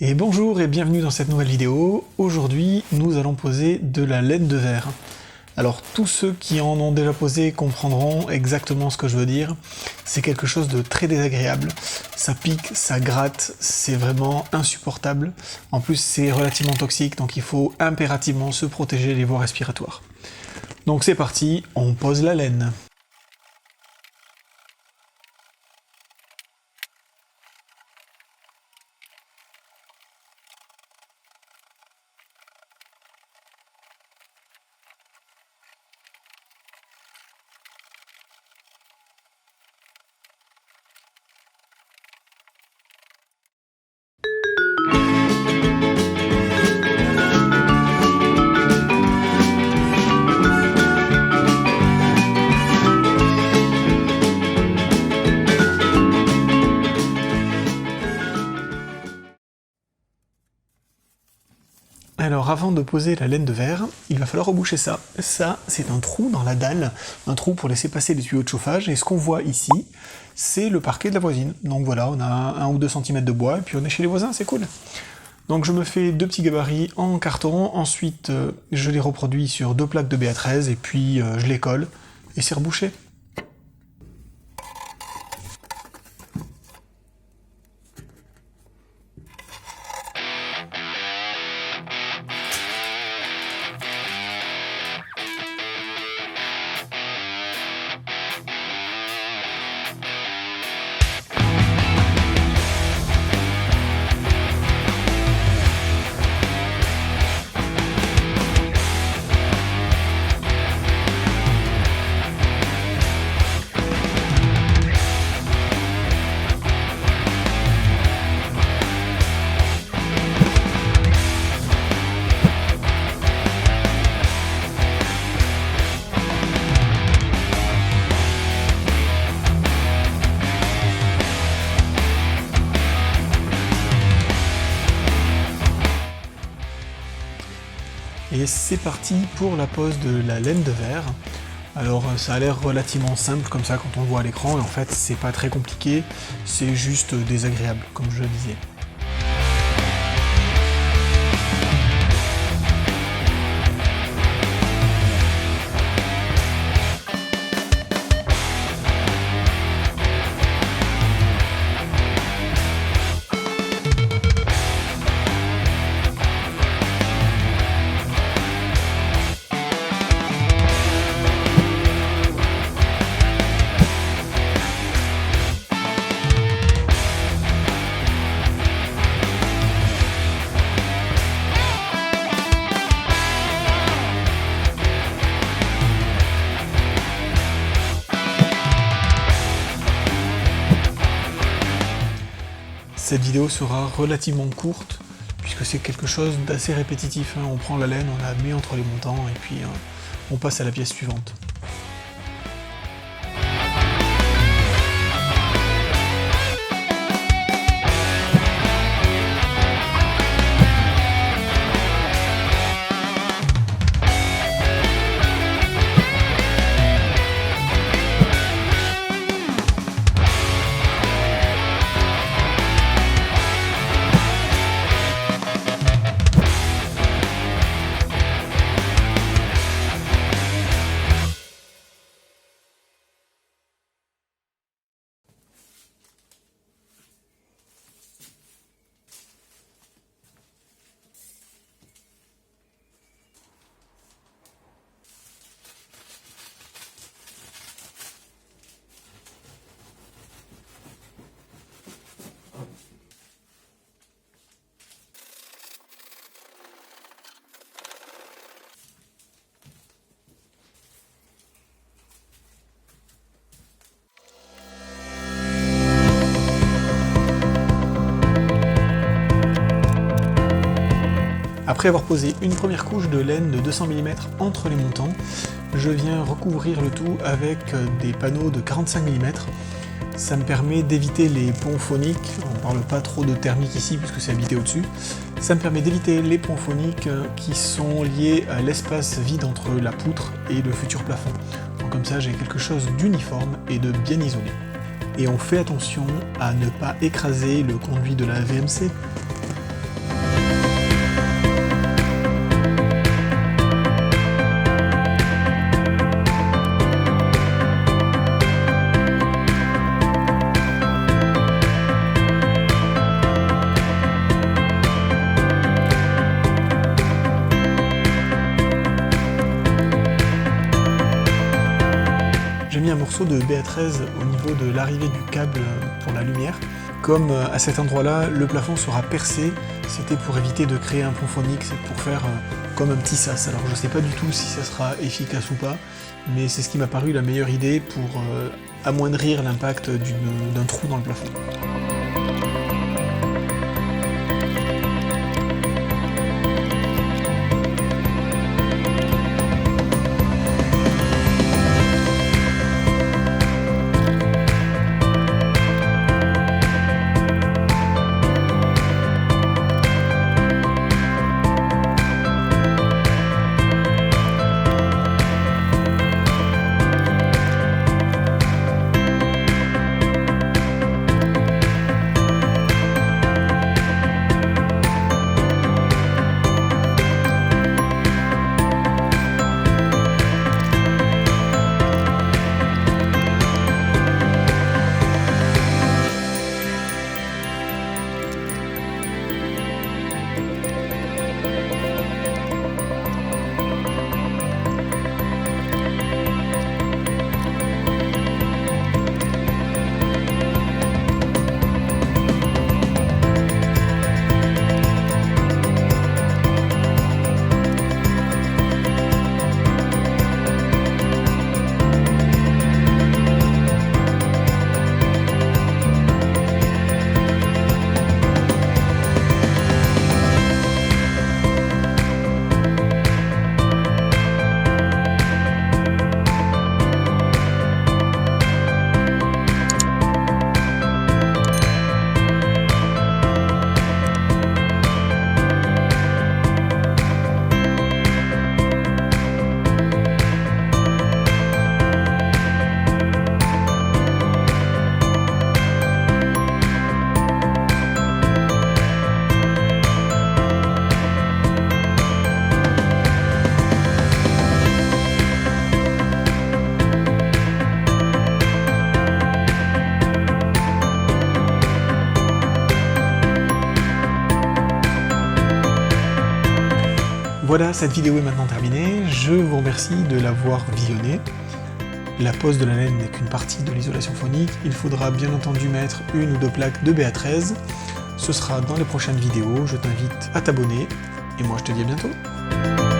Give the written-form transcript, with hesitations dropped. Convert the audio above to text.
Et bonjour et bienvenue dans cette nouvelle vidéo. Aujourd'hui, nous allons poser de la laine de verre. Alors tous ceux qui en ont déjà posé comprendront exactement ce que je veux dire. C'est quelque chose de très désagréable. Ça pique, ça gratte, c'est vraiment insupportable. En plus, c'est relativement toxique, donc il faut impérativement se protéger les voies respiratoires. Donc c'est parti, on pose la laine. Alors avant de poser la laine de verre, il va falloir reboucher ça. Ça, c'est un trou dans la dalle, un trou pour laisser passer les tuyaux de chauffage, et ce qu'on voit ici, c'est le parquet de la voisine. Donc voilà, on a 1 ou 2 cm de bois, et puis on est chez les voisins, c'est cool. Donc je me fais 2 petits gabarits en carton, ensuite je les reproduis sur 2 plaques de BA13, et puis je les colle, et c'est rebouché. Et c'est parti pour la pose de la laine de verre. Alors ça a l'air relativement simple comme ça quand on le voit à l'écran, et en fait c'est pas très compliqué, c'est juste désagréable comme je le disais. Cette vidéo sera relativement courte, puisque c'est quelque chose d'assez répétitif. On prend la laine, on la met entre les montants, et puis on passe à la pièce suivante. Après avoir posé une première couche de laine de 200 mm entre les montants, je viens recouvrir le tout avec des panneaux de 45 mm. Ça me permet d'éviter les ponts phoniques, on parle pas trop de thermique ici puisque c'est habité au-dessus. Ça me permet d'éviter les ponts phoniques qui sont liés à l'espace vide entre la poutre et le futur plafond. Donc comme ça j'ai quelque chose d'uniforme et de bien isolé. Et on fait attention à ne pas écraser le conduit de la VMC. un morceau de BA13 au niveau de l'arrivée du câble pour la lumière. Comme à cet endroit-là, le plafond sera percé, c'était pour éviter de créer un pont phonique, c'est pour faire comme un petit sas. Alors je sais pas du tout si ça sera efficace ou pas, mais c'est ce qui m'a paru la meilleure idée pour amoindrir l'impact d'un trou dans le plafond. Voilà, cette vidéo est maintenant terminée, je vous remercie de l'avoir visionnée. La pose de la laine n'est qu'une partie de l'isolation phonique, il faudra bien entendu mettre une ou deux plaques de BA13. Ce sera dans les prochaines vidéos, je t'invite à t'abonner, et moi je te dis à bientôt.